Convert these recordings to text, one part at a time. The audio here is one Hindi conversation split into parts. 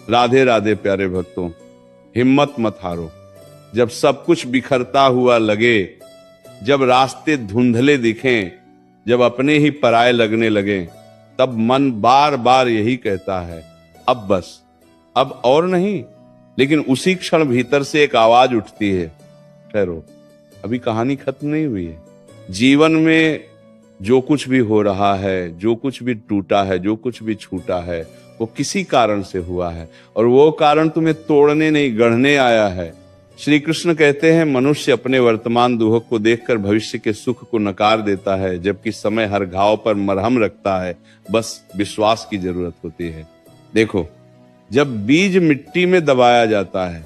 राधे राधे प्यारे भक्तों, हिम्मत मत हारो। जब सब कुछ बिखरता हुआ लगे, जब रास्ते धुंधले दिखें, जब अपने ही पराये लगने लगे, तब मन बार बार यही कहता है, अब बस, अब और नहीं। लेकिन उसी क्षण भीतर से एक आवाज उठती है, ठहरो, अभी कहानी खत्म नहीं हुई है। जीवन में जो कुछ भी हो रहा है, जो कुछ भी टूटा है, जो कुछ भी छूटा है, वो किसी कारण से हुआ है, और वो कारण तुम्हें तोड़ने नहीं, गढ़ने आया है। श्री कृष्ण कहते हैं, मनुष्य अपने वर्तमान दुख को देखकर भविष्य के सुख को नकार देता है, जबकि समय हर घाव पर मरहम रखता है, बस विश्वास की जरूरत होती है। देखो, जब बीज मिट्टी में दबाया जाता है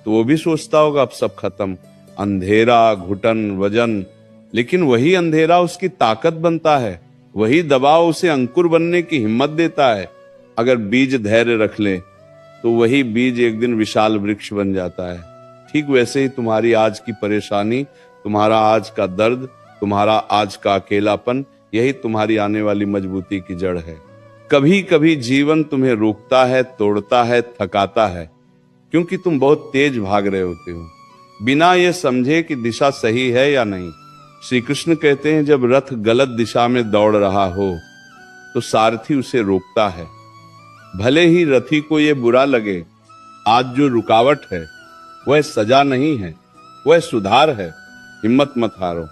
तो वो भी सोचता होगा अब सब खत्म, अंधेरा, घुटन, वजन, लेकिन वही अंधेरा उसकी ताकत बनता है, वही दबाव उसे अंकुर बनने की हिम्मत देता है। अगर बीज धैर्य रख ले तो वही बीज एक दिन विशाल वृक्ष बन जाता है। ठीक वैसे ही तुम्हारी आज की परेशानी, तुम्हारा आज का दर्द, तुम्हारा आज का अकेलापन, यही तुम्हारी आने वाली मजबूती की जड़ है। कभी कभी जीवन तुम्हें रोकता है, तोड़ता है, थकाता है, क्योंकि तुम बहुत तेज भाग रहे होते हो, बिना ये समझे कि दिशा सही है या नहीं। श्री कृष्ण कहते हैं, जब रथ गलत दिशा में दौड़ रहा हो तो सारथी उसे रोकता है। भले ही रथी को ये बुरा लगे, आज जो रुकावट है वह सजा नहीं है, वह सुधार है। हिम्मत मत हारो,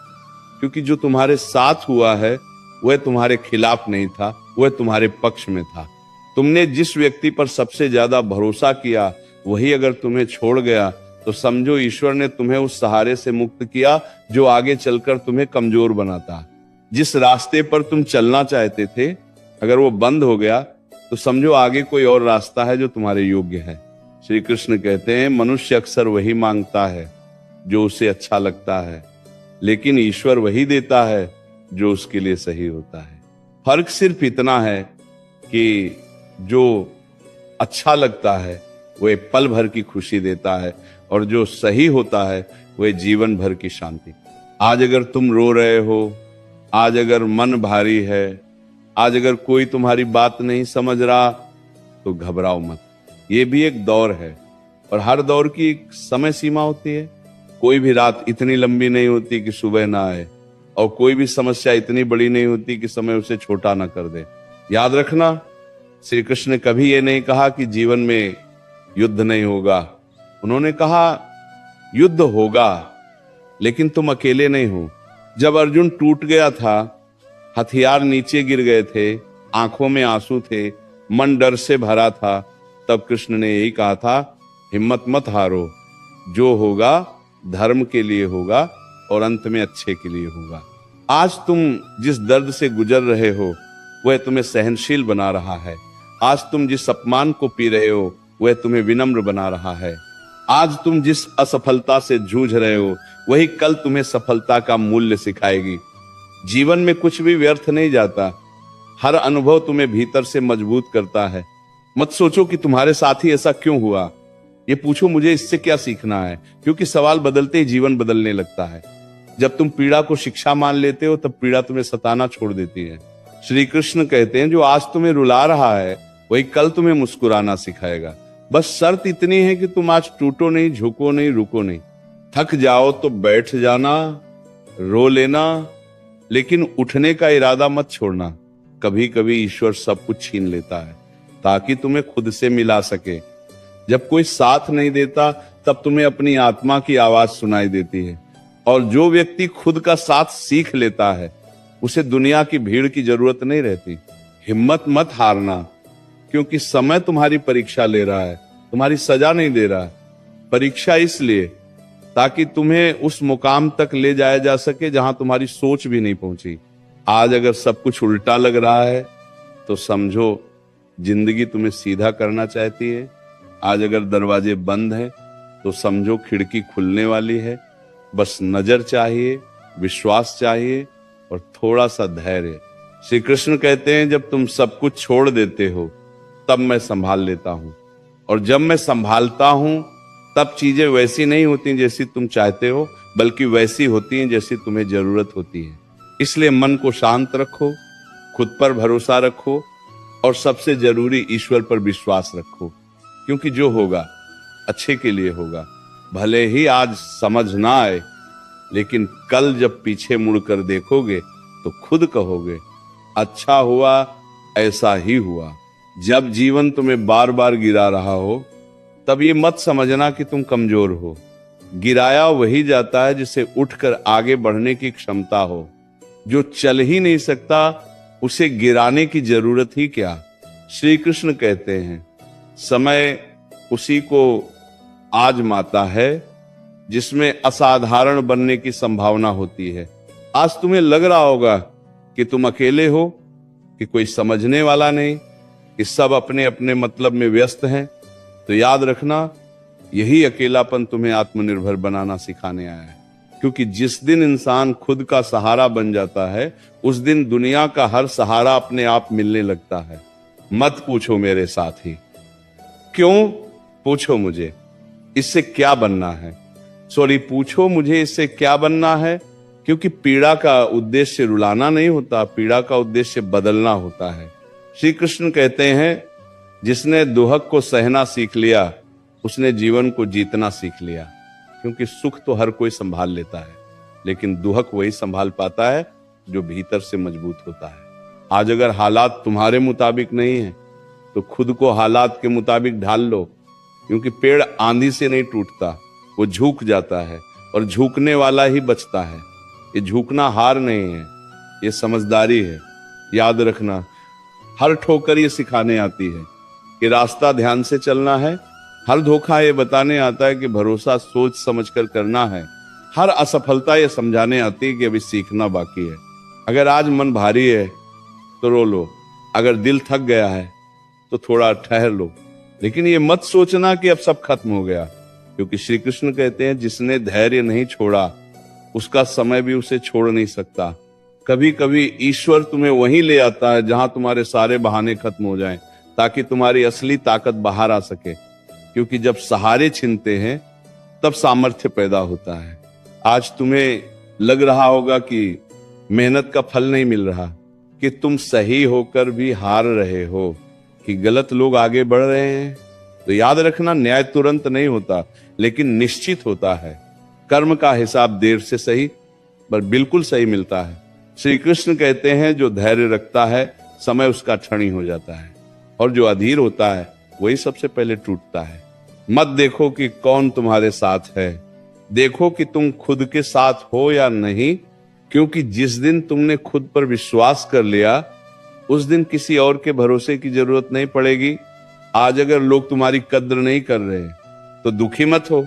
क्योंकि जो तुम्हारे साथ हुआ है वह तुम्हारे खिलाफ नहीं था, वह तुम्हारे पक्ष में था। तुमने जिस व्यक्ति पर सबसे ज्यादा भरोसा किया, वही अगर तुम्हें छोड़ गया तो समझो ईश्वर ने तुम्हें उस सहारे से मुक्त किया जो आगे चलकर तुम्हें कमजोर बनाता। जिस रास्ते पर तुम चलना चाहते थे, अगर वो बंद हो गया तो समझो आगे कोई और रास्ता है जो तुम्हारे योग्य है। श्री कृष्ण कहते हैं, मनुष्य अक्सर वही मांगता है जो उसे अच्छा लगता है, लेकिन ईश्वर वही देता है जो उसके लिए सही होता है। फर्क सिर्फ इतना है कि जो अच्छा लगता है वह पल भर की खुशी देता है, और जो सही होता है वह जीवन भर की शांति। आज अगर तुम रो रहे हो, आज अगर मन भारी है, आज अगर कोई तुम्हारी बात नहीं समझ रहा, तो घबराओ मत। ये भी एक दौर है, और हर दौर की एक समय सीमा होती है। कोई भी रात इतनी लंबी नहीं होती कि सुबह ना आए, और कोई भी समस्या इतनी बड़ी नहीं होती कि समय उसे छोटा ना कर दे। याद रखना, श्री कृष्ण ने कभी ये नहीं कहा कि जीवन में युद्ध नहीं होगा। उन्होंने कहा युद्ध होगा, लेकिन तुम अकेले नहीं हो। जब अर्जुन टूट गया था, हथियार नीचे गिर गए थे, आंखों में आंसू थे, मन डर से भरा था, तब कृष्ण ने यही कहा था, हिम्मत मत हारो, जो होगा धर्म के लिए होगा और अंत में अच्छे के लिए होगा। आज तुम जिस दर्द से गुजर रहे हो वह तुम्हें सहनशील बना रहा है। आज तुम जिस अपमान को पी रहे हो वह तुम्हें विनम्र बना रहा है। आज तुम जिस असफलता से जूझ रहे हो वही कल तुम्हें सफलता का मूल्य सिखाएगी। जीवन में कुछ भी व्यर्थ नहीं जाता, हर अनुभव तुम्हें भीतर से मजबूत करता है। मत सोचो कि तुम्हारे साथ ही ऐसा क्यों हुआ, ये पूछो मुझे इससे क्या सीखना है, क्योंकि सवाल बदलते ही जीवन बदलने लगता है। जब तुम पीड़ा को शिक्षा मान लेते हो, तब पीड़ा तुम्हें सताना छोड़ देती है। श्री कृष्ण कहते हैं, जो आज तुम्हें रुला रहा है वही कल तुम्हें मुस्कुराना सिखाएगा। बस शर्त इतनी है कि तुम आज टूटो नहीं, झुको नहीं, रुको नहीं। थक जाओ तो बैठ जाना, रो लेना, लेकिन उठने का इरादा मत छोड़ना। कभी कभी ईश्वर सब कुछ छीन लेता है ताकि तुम्हें खुद से मिला सके। जब कोई साथ नहीं देता तब तुम्हें अपनी आत्मा की आवाज सुनाई देती है, और जो व्यक्ति खुद का साथ सीख लेता है उसे दुनिया की भीड़ की जरूरत नहीं रहती। हिम्मत मत हारना, क्योंकि समय तुम्हारी परीक्षा ले रहा है, तुम्हारी सजा नहीं दे रहा है। परीक्षा इसलिए ताकि तुम्हें उस मुकाम तक ले जाया जा सके जहां तुम्हारी सोच भी नहीं पहुंची। आज अगर सब कुछ उल्टा लग रहा है तो समझो जिंदगी तुम्हें सीधा करना चाहती है। आज अगर दरवाजे बंद हैं तो समझो खिड़की खुलने वाली है। बस नजर चाहिए, विश्वास चाहिए और थोड़ा सा धैर्य। श्री कृष्ण कहते हैं, जब तुम सब कुछ छोड़ देते हो तब मैं संभाल लेता हूं, और जब मैं संभालता हूं तब चीजें वैसी नहीं होती जैसी तुम चाहते हो, बल्कि वैसी होती हैं जैसी तुम्हें जरूरत होती है। इसलिए मन को शांत रखो, खुद पर भरोसा रखो, और सबसे जरूरी ईश्वर पर विश्वास रखो। क्योंकि जो होगा अच्छे के लिए होगा। भले ही आज समझ ना आए, लेकिन कल जब पीछे मुड़कर देखोगे तो खुद कहोगे अच्छा हुआ, ऐसा ही हुआ। जब जीवन तुम्हें बार बार गिरा रहा हो, तब ये मत समझना कि तुम कमजोर हो। गिराया वही जाता है जिसे उठकर आगे बढ़ने की क्षमता हो। जो चल ही नहीं सकता, उसे गिराने की जरूरत ही क्या। श्री कृष्ण कहते हैं समय उसी को आजमाता है जिसमें असाधारण बनने की संभावना होती है। आज तुम्हें लग रहा होगा कि तुम अकेले हो, कि कोई समझने वाला नहीं, कि सब अपने अपने मतलब में व्यस्त हैं। तो याद रखना, यही अकेलापन तुम्हें आत्मनिर्भर बनाना सिखाने आया है। क्योंकि जिस दिन इंसान खुद का सहारा बन जाता है, उस दिन दुनिया का हर सहारा अपने आप मिलने लगता है। मत पूछो मेरे साथी क्यों, पूछो मुझे इससे क्या बनना है। पूछो मुझे इससे क्या बनना है, क्योंकि पीड़ा का उद्देश्य रुलाना नहीं होता, पीड़ा का उद्देश्य बदलना होता है। श्री कृष्ण कहते हैं जिसने दुहक को सहना सीख लिया, उसने जीवन को जीतना सीख लिया। क्योंकि सुख तो हर कोई संभाल लेता है, लेकिन दुहक वही संभाल पाता है जो भीतर से मजबूत होता है। आज अगर हालात तुम्हारे मुताबिक नहीं है, तो खुद को हालात के मुताबिक ढाल लो। क्योंकि पेड़ आंधी से नहीं टूटता, वो झुक जाता है, और झुकने वाला ही बचता है। ये झुकना हार नहीं है, ये समझदारी है। याद रखना, हर ठोकर ये सिखाने आती है कि रास्ता ध्यान से चलना है। हर धोखा ये बताने आता है कि भरोसा सोच समझकर करना है। हर असफलता ये समझाने आती है कि अभी सीखना बाकी है। अगर आज मन भारी है तो रो लो, अगर दिल थक गया है तो थोड़ा ठहर लो, लेकिन ये मत सोचना कि अब सब खत्म हो गया। क्योंकि श्री कृष्ण कहते हैं जिसने धैर्य नहीं छोड़ा, उसका समय भी उसे छोड़ नहीं सकता। कभी कभी ईश्वर तुम्हें वहीं ले आता है जहां तुम्हारे सारे बहाने खत्म हो जाएं, ताकि तुम्हारी असली ताकत बाहर आ सके। क्योंकि जब सहारे छिनते हैं, तब सामर्थ्य पैदा होता है। आज तुम्हें लग रहा होगा कि मेहनत का फल नहीं मिल रहा, कि तुम सही होकर भी हार रहे हो, कि गलत लोग आगे बढ़ रहे हैं। तो याद रखना, न्याय तुरंत नहीं होता, लेकिन निश्चित होता है। कर्म का हिसाब देर से सही पर बिल्कुल सही मिलता है। श्री कृष्ण कहते हैं जो धैर्य रखता है, समय उसका क्षणी हो जाता है, और जो अधीर होता है वही सबसे पहले टूटता है। मत देखो कि कौन तुम्हारे साथ है, देखो कि तुम खुद के साथ हो या नहीं। क्योंकि जिस दिन तुमने खुद पर विश्वास कर लिया, उस दिन किसी और के भरोसे की जरूरत नहीं पड़ेगी। आज अगर लोग तुम्हारी कद्र नहीं कर रहे तो दुखी मत हो।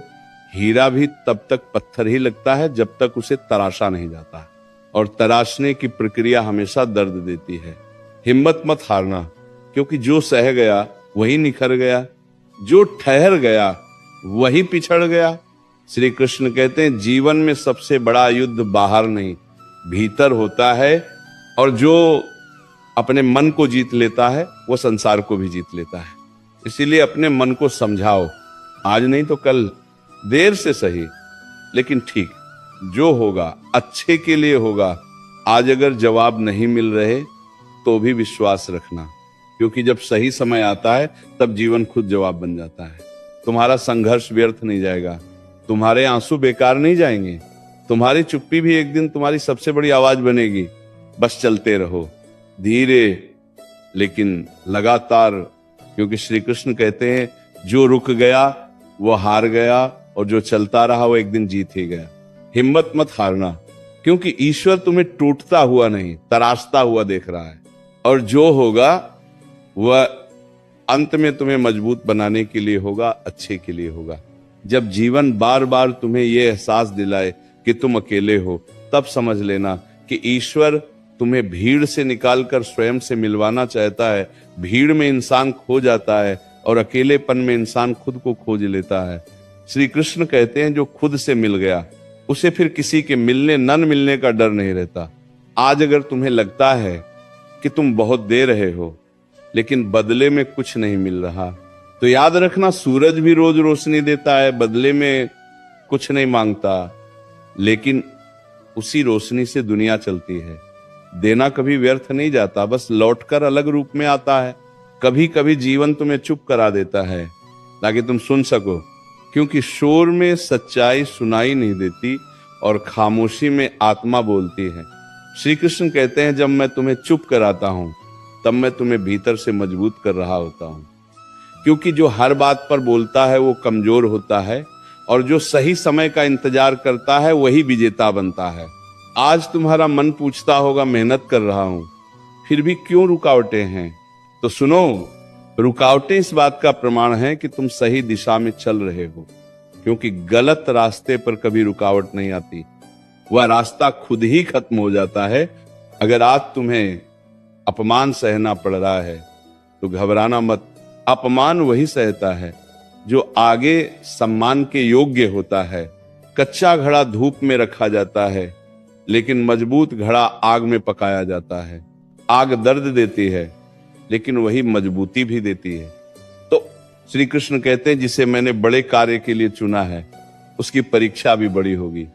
हीरा भी तब तक पत्थर ही लगता है जब तक उसे तराशा नहीं जाता, और तराशने की प्रक्रिया हमेशा दर्द देती है। हिम्मत मत हारना, क्योंकि जो सह गया वही निखर गया, जो ठहर गया वही पिछड़ गया। श्री कृष्ण कहते हैं जीवन में सबसे बड़ा युद्ध बाहर नहीं, भीतर होता है, और जो अपने मन को जीत लेता है वो संसार को भी जीत लेता है। इसीलिए अपने मन को समझाओ, आज नहीं तो कल, देर से सही लेकिन ठीक, जो होगा अच्छे के लिए होगा। आज अगर जवाब नहीं मिल रहे तो भी विश्वास रखना, क्योंकि जब सही समय आता है तब जीवन खुद जवाब बन जाता है। तुम्हारा संघर्ष व्यर्थ नहीं जाएगा, तुम्हारे आंसू बेकार नहीं जाएंगे, तुम्हारी चुप्पी भी एक दिन तुम्हारी सबसे बड़ी आवाज बनेगी। बस चलते रहो, धीरे लेकिन लगातार। क्योंकि श्री कृष्ण कहते हैं जो रुक गया वो हार गया, और जो चलता रहा वो एक दिन जीत ही गया। हिम्मत मत हारना, क्योंकि ईश्वर तुम्हें टूटता हुआ नहीं, तराशता हुआ देख रहा है, और जो होगा वह अंत में तुम्हें मजबूत बनाने के लिए होगा, अच्छे के लिए होगा। जब जीवन बार बार तुम्हें यह एहसास दिलाए कि तुम अकेले हो, तब समझ लेना कि ईश्वर तुम्हें भीड़ से निकालकर स्वयं से मिलवाना चाहता है। भीड़ में इंसान खो जाता है, और अकेलेपन में इंसान खुद को खोज लेता है। श्री कृष्ण कहते हैं जो खुद से मिल गया, उसे फिर किसी के मिलने न मिलने का डर नहीं रहता। आज अगर तुम्हें लगता है कि तुम बहुत दे रहे हो, लेकिन बदले में कुछ नहीं मिल रहा, तो याद रखना, सूरज भी रोज रोशनी देता है, बदले में कुछ नहीं मांगता, लेकिन उसी रोशनी से दुनिया चलती है। देना कभी व्यर्थ नहीं जाता, बस लौटकर अलग रूप में आता है। कभी कभी जीवन तुम्हें चुप करा देता है, ताकि तुम सुन सको, क्योंकि शोर में सच्चाई सुनाई नहीं देती और खामोशी में आत्मा बोलती है। श्री कृष्ण कहते हैं, जब मैं तुम्हें चुप कराता हूं तब मैं तुम्हें भीतर से मजबूत कर रहा होता हूं, क्योंकि जो हर बात पर बोलता है वो कमजोर होता है और जो सही समय का इंतजार करता है वही विजेता बनता है। आज तुम्हारा मन पूछता होगा, मेहनत कर रहा हूं फिर भी क्यों रुकावटें हैं? तो सुनो, रुकावटें इस बात का प्रमाण है कि तुम सही दिशा में चल रहे हो, क्योंकि गलत रास्ते पर कभी रुकावट नहीं आती, वह रास्ता खुद ही खत्म हो जाता है। अगर आज तुम्हें अपमान सहना पड़ रहा है तो घबराना मत। अपमान वही सहता है जो आगे सम्मान के योग्य होता है। कच्चा घड़ा धूप में रखा जाता है, लेकिन मजबूत घड़ा आग में पकाया जाता है। आग दर्द देती है, लेकिन वही मजबूती भी देती है। तो श्री कृष्ण कहते हैं, जिसे मैंने बड़े कार्य के लिए चुना है उसकी परीक्षा भी बड़ी होगी,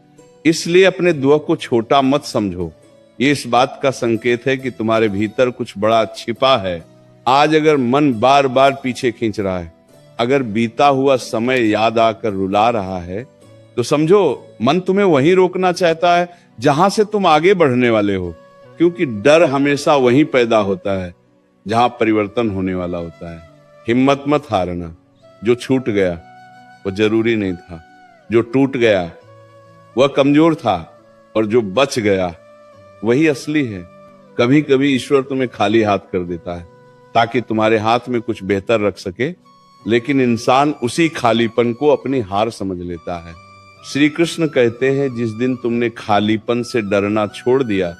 इसलिए अपने दुआ को छोटा मत समझो। ये इस बात का संकेत है कि तुम्हारे भीतर कुछ बड़ा छिपा है। आज अगर मन बार बार पीछे खींच रहा है, अगर बीता हुआ समय याद आकर रुला रहा है, तो समझो मन तुम्हें वहीं रोकना चाहता है जहां से तुम आगे बढ़ने वाले हो, क्योंकि डर हमेशा वहीं पैदा होता है जहां परिवर्तन होने वाला होता है। हिम्मत मत हारना। जो छूट गया वो जरूरी नहीं था, जो टूट गया वह कमजोर था, और जो बच गया वही असली है। कभी कभी ईश्वर तुम्हें खाली हाथ कर देता है ताकि तुम्हारे हाथ में कुछ बेहतर रख सके, लेकिन इंसान उसी खालीपन को अपनी हार समझ लेता है। श्री कृष्ण कहते हैं, जिस दिन तुमने खालीपन से डरना छोड़ दिया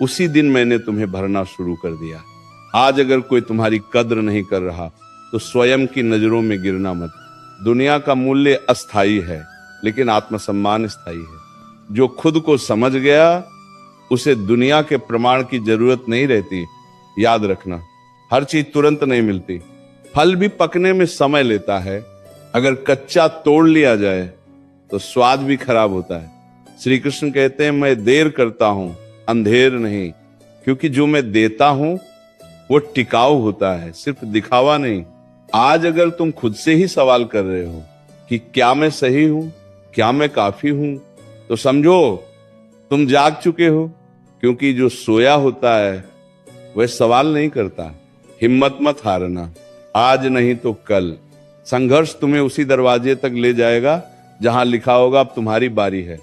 उसी दिन मैंने तुम्हें भरना शुरू कर दिया। आज अगर कोई तुम्हारी कद्र नहीं कर रहा तो स्वयं की नजरों में गिरना मत। दुनिया का मूल्य अस्थाई है, लेकिन आत्मसम्मान स्थायी है। जो खुद को समझ गया उसे दुनिया के प्रमाण की जरूरत नहीं रहती। याद रखना, हर चीज तुरंत नहीं मिलती। फल भी पकने में समय लेता है। अगर कच्चा तोड़ लिया जाए तो स्वाद भी खराब होता है। श्री कृष्ण कहते हैं, मैं देर करता हूं, अंधेर नहीं, क्योंकि जो मैं देता हूं वो टिकाऊ होता है, सिर्फ दिखावा नहीं। आज अगर तुम खुद से ही सवाल कर रहे हो कि क्या मैं सही हूं, क्या मैं काफी हूं, तो समझो तुम जाग चुके हो, क्योंकि जो सोया होता है वह सवाल नहीं करता। हिम्मत मत हारना, आज नहीं तो कल। संघर्ष तुम्हें उसी दरवाजे तक ले जाएगा जहां लिखा होगा अब तुम्हारी बारी है,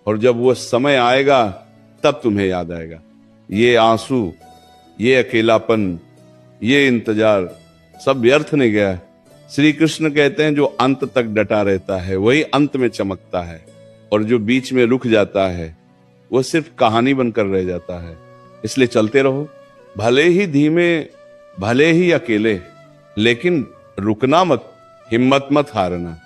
और जब वो समय आएगा तब तुम्हें याद आएगा। ये आंसू, ये अकेलापन, ये इंतजार सब व्यर्थ नहीं गया। श्री कृष्ण कहते हैं, जो अंत तक डटा रहता है वही अंत में चमकता है, और जो बीच में रुक जाता है वो सिर्फ कहानी बनकर रह जाता है। इसलिए चलते रहो, भले ही धीमे, भले ही अकेले, लेकिन रुकना मत, हिम्मत मत हारना।